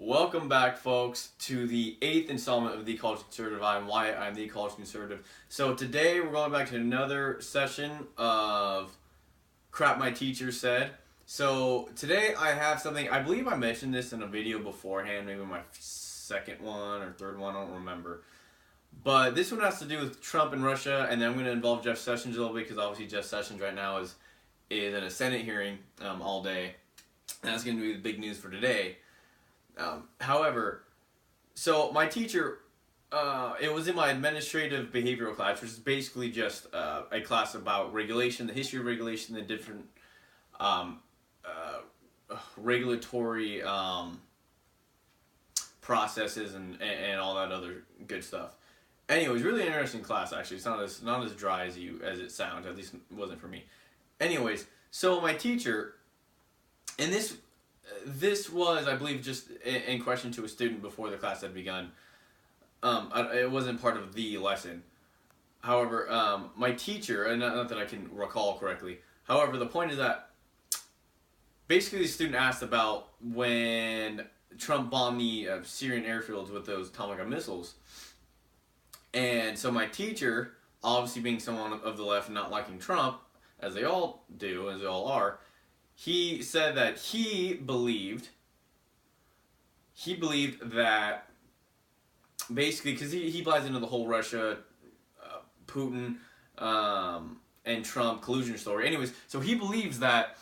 Welcome back, folks, to the 8th installment of The College Conservative. I'm Wyatt. I'm The College Conservative. So today we're going back to another session of Crap My Teacher Said. So today I have something, I believe I mentioned this in a video beforehand, maybe my second one or third one, I don't remember. But this one has to do with Trump and Russia, and then I'm going to involve Jeff Sessions a little bit, because obviously Jeff Sessions right now is in a Senate hearing all day. And that's going to be the big news for today. However, so my teacher, it was in my administrative behavioral class, which is basically just a class about regulation, the history of regulation, the different regulatory processes, and all that other good stuff. Anyway, it was really interesting class, actually. It's not as dry as it sounds, at least it wasn't for me. Anyways, so my teacher, and this was, I believe, just in question to a student before the class had begun. It wasn't part of the lesson. However, my teacher, and not that I can recall correctly, however, the point is that basically the student asked about when Trump bombed the Syrian airfields with those Tomahawk missiles. And so my teacher, obviously being someone of the left and not liking Trump, as they all do, as they all are, he said that he believed that basically, because he buys into the whole Russia, Putin, and Trump collusion story. Anyways, so he believes that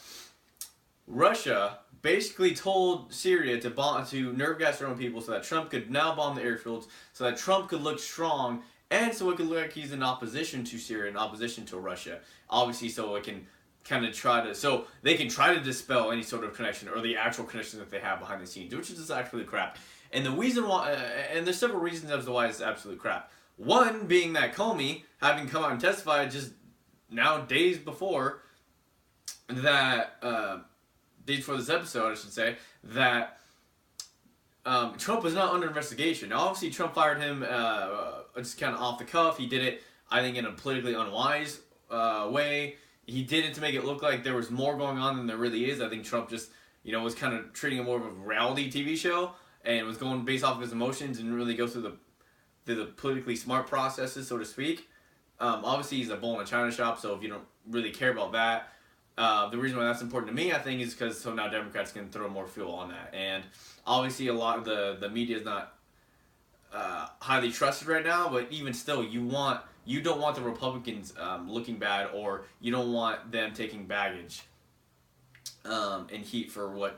Russia basically told Syria to nerve gas their own people so that Trump could now bomb the airfields, so that Trump could look strong, and so it could look like he's in opposition to Syria, in opposition to Russia. Obviously, so it can kind of so they can try to dispel any sort of connection or the actual connection that they have behind the scenes, which is just absolute crap. And the reason why, and there's several reasons as to why it's absolute crap. One being that Comey, having come out and testified just now days before that, days before this episode, I should say, that Trump was not under investigation. Now, obviously, Trump fired him just kind of off the cuff. He did it, I think, in a politically unwise way. He did it to make it look like there was more going on than there really is. I think Trump just, was kind of treating it more of a reality TV show and was going based off of his emotions and didn't really go through the politically smart processes, so to speak. Obviously, he's a bull in a china shop, so if you don't really care about that, the reason why that's important to me, I think, is because so now Democrats can throw more fuel on that. And obviously, a lot of the media is not highly trusted right now, but even still, you don't want the Republicans looking bad, or you don't want them taking baggage and heat for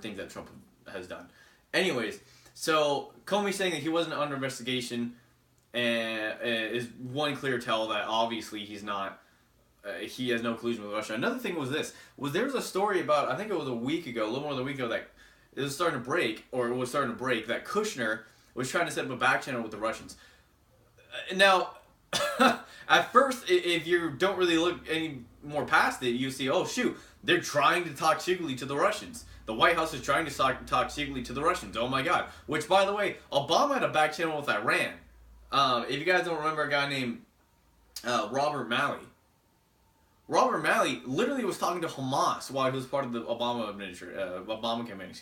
things that Trump has done. Anyways, so Comey saying that he wasn't under investigation is one clear tell that obviously he's not. He has no collusion with Russia. Another thing was there was a story about, I think it was a little more than a week ago, that it was starting to break that Kushner was trying to set up a back channel with the Russians. Now, at first, if you don't really look any more past it, you see, oh shoot, they're trying to talk secretly to the Russians. The White House is trying to talk secretly to the Russians. Oh my God. Which, by the way, Obama had a back channel with Iran. If you guys don't remember a guy named Robert Malley. Robert Malley literally was talking to Hamas while he was part of the Obama campaign,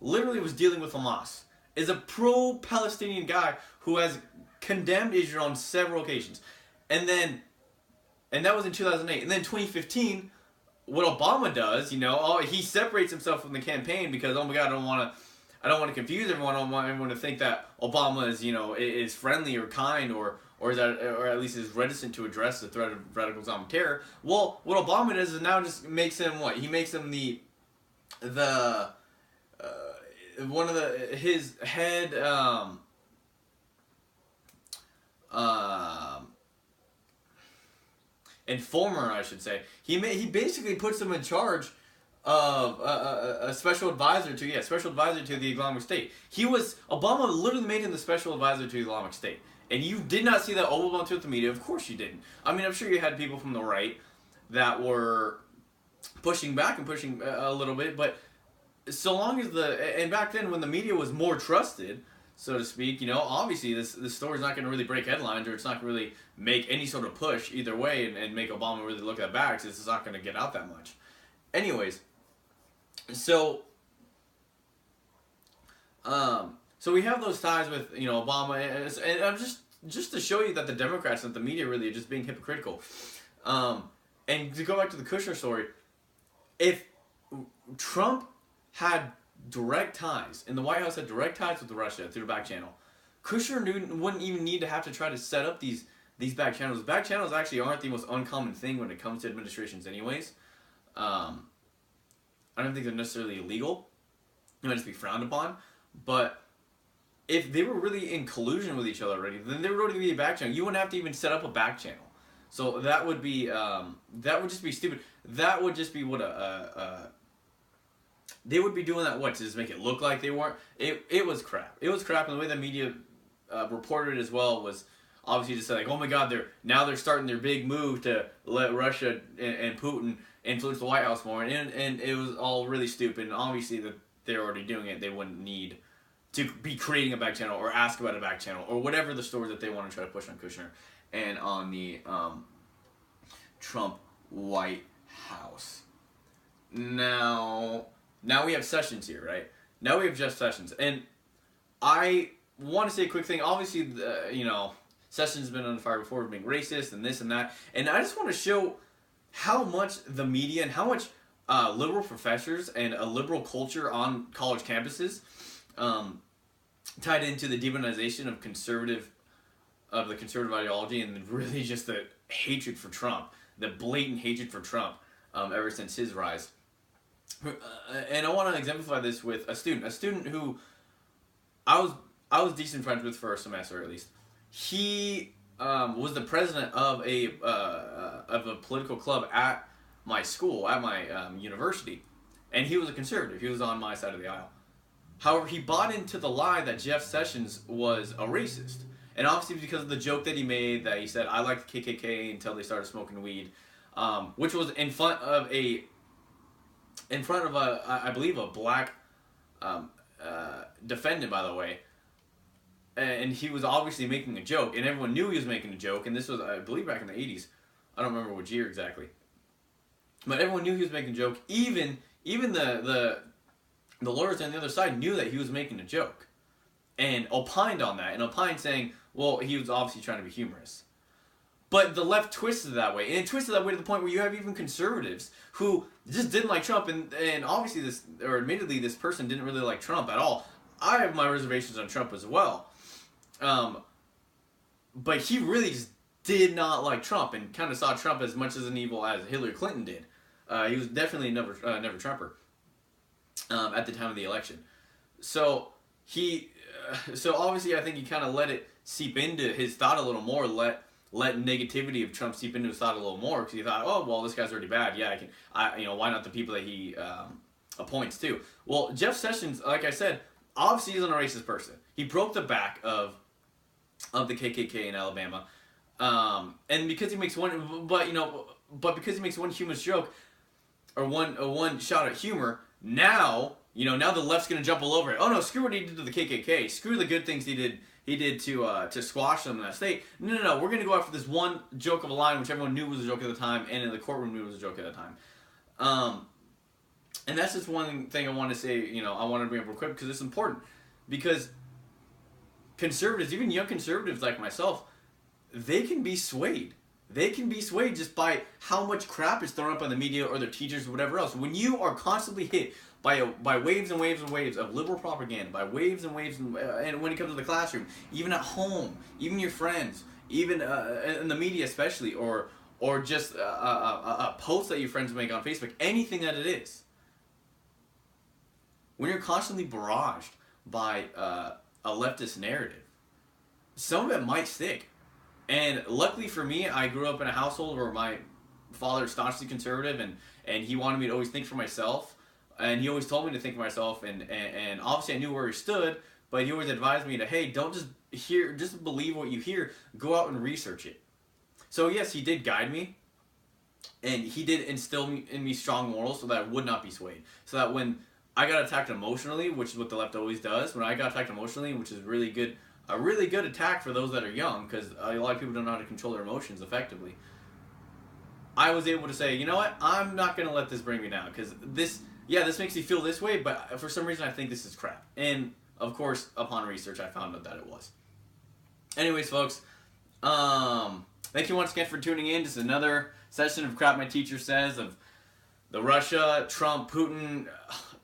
Literally was dealing with Hamas. Is a pro-Palestinian guy who has condemned Israel on several occasions. And that was in 2008. And then 2015, what Obama does, he separates himself from the campaign because, oh my God, I don't want to confuse everyone. I don't want everyone to think that Obama is friendly or kind or at least is reticent to address the threat of radical Islamic terror. Well, what Obama does is now just makes him what? He makes him his head informer, I should say. He basically puts him in charge of a special advisor to the Islamic State. Obama literally made him the special advisor to the Islamic State. And you did not see that overblown with the media. Of course you didn't. I mean, I'm sure you had people from the right that were pushing back and pushing a little bit, but so long as and back then when the media was more trusted, so to speak, obviously this story's not going to really break headlines, or it's not going to really make any sort of push either way and make Obama really look at back, because it's not going to get out that much. Anyways, so So we have those ties with Obama, and I'm just to show you that the Democrats and the media really are just being hypocritical. And to go back to the Kushner story, if Trump had direct ties, and the White House had direct ties with Russia through the back channel, Kushner wouldn't even need to have to try to set up these back channels. Back channels actually aren't the most uncommon thing when it comes to administrations anyways. I don't think they're necessarily illegal. It might just be frowned upon. But if they were really in collusion with each other already, then there would already be a back channel. You wouldn't have to even set up a back channel. So that would be that would just be stupid. That would just be what they would be doing that to just make it look like they weren't. It was crap. It was crap, and the way the media reported it as well was obviously just like, oh my God, they're starting their big move to let Russia and Putin influence the White House more, and it was all really stupid. And obviously that they're already doing it. They wouldn't need to be creating a back channel or ask about a back channel or whatever the story that they want to try to push on Kushner and on the Trump White House. Now we have Sessions here, right? Now we have Jeff Sessions, and I want to say a quick thing. Obviously, Sessions has been on fire before being racist and this and that, and I just want to show how much the media and how much liberal professors and a liberal culture on college campuses tied into the demonization of the conservative ideology and really just the hatred for Trump, the blatant hatred for Trump ever since his rise. And I want to exemplify this with a student who I was decent friends with for a semester at least. He was the president of a political club at my school, at my university, and he was a conservative. He was on my side of the aisle. However, he bought into the lie that Jeff Sessions was a racist, and obviously because of the joke that he made, that he said I liked the KKK until they started smoking weed, which was in front of a I believe a black defendant, by the way. And he was obviously making a joke, and everyone knew he was making a joke, and this was, I believe, back in the 80s. I don't remember which year exactly. But everyone knew he was making a joke. Even the lawyers on the other side knew that he was making a joke. And opined on that, and opined saying, well, he was obviously trying to be humorous. But the left twisted it that way, and it twisted that way to the point where you have even conservatives who just didn't like Trump, and obviously admittedly, this person didn't really like Trump at all. I have my reservations on Trump as well. But he really just did not like Trump and kind of saw Trump as much as an evil as Hillary Clinton did. He was definitely never Trumper at the time of the election. So so obviously I think he kind of let it seep into his thought a little more, let negativity of Trump seep into his thought a little more, because he thought, oh, well, this guy's already bad. Yeah, why not the people that he appoints too? Well, Jeff Sessions, like I said, obviously isn't a racist person. He broke the back of the KKK in Alabama, and because he makes because he makes one humorous joke or one shot at humor, now the left's gonna jump all over it. Oh no, screw what he did to the KKK. Screw the good things he did to squash them in that state. No, we're gonna go after this one joke of a line which everyone knew was a joke at the time, and in the courtroom knew was a joke at the time. And that's just one thing I want to say. I want to bring up real quick because it's important. Because conservatives, even young conservatives like myself, they can be swayed. They can be swayed just by how much crap is thrown up on the media or their teachers or whatever else. When you are constantly hit by waves and waves and waves of liberal propaganda, by waves and waves, and when it comes to the classroom, even at home, even your friends, even in the media especially, or just a post that your friends make on Facebook, anything that it is. When you're constantly barraged by a leftist narrative, some of it might stick. And luckily for me, I grew up in a household where my father is staunchly conservative, and he wanted me to always think for myself, and he always told me to think for myself, and obviously I knew where he stood, but he always advised me to, hey, don't just believe what you hear, go out and research it. So yes, he did guide me, and he did instill in me strong morals so that I would not be swayed, so that when I got attacked emotionally, which is what the left always does. When I got attacked emotionally, which is a really good attack for those that are young, because a lot of people don't know how to control their emotions effectively. I was able to say, you know what, I'm not going to let this bring me down, because this makes me feel this way, but for some reason I think this is crap. And Of course, upon research, I found out that it was. Anyways, folks, thank you once again for tuning in. Just another session of Crap My Teacher Says, of the Russia, Trump, Putin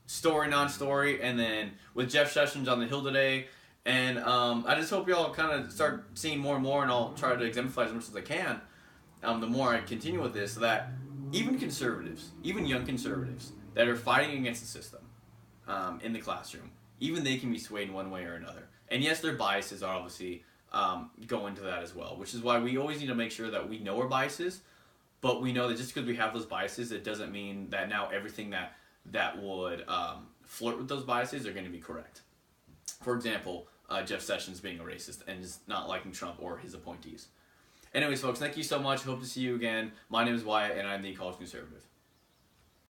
story, non-story, and then with Jeff Sessions on the Hill today. And I just hope y'all kind of start seeing more and more, and I'll try to exemplify as much as I can, the more I continue with this, so that even conservatives, even young conservatives that are fighting against the system in the classroom, even they can be swayed in one way or another. And yes, their biases are obviously go into that as well, which is why we always need to make sure that we know our biases, but we know that just because we have those biases, it doesn't mean that now everything that would flirt with those biases are going to be correct. For example, Jeff Sessions being a racist and just not liking Trump or his appointees. Anyways, folks, thank you so much. Hope to see you again. My name is Wyatt, and I'm the College Conservative.